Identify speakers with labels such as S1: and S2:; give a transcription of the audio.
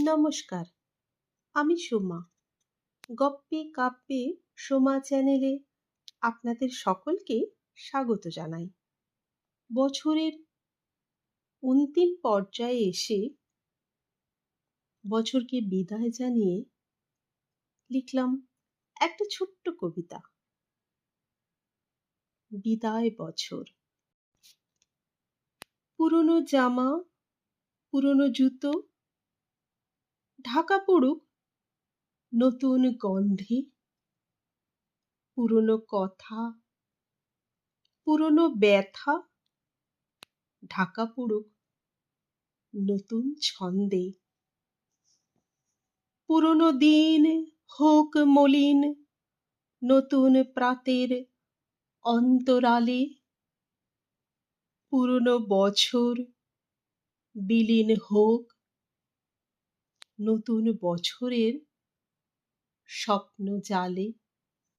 S1: নমস্কার, আমি সোমা। গপ্পে কাব্যে সোমা চ্যানেলে আপনাদের সকলকে স্বাগত জানাই। বছরের অন্তিম পর্যায়ে এসে বছরকে বিদায় জানিয়ে লিখলাম একটা ছোট্ট কবিতা। বিদায় বছর। পুরনো জামা, পুরনো জুতো ঢাকা পড়ুক নতুন গন্ধে। পুরনো কথা, পুরনো ব্যথা ঢাকা পড়ুক নতুন ছন্দে। পুরনো দিন হোক মলিন নতুন প্রাতের অন্তরালে। পুরনো বছর বিলীন হোক নতুন বছরের স্বপ্ন জালে।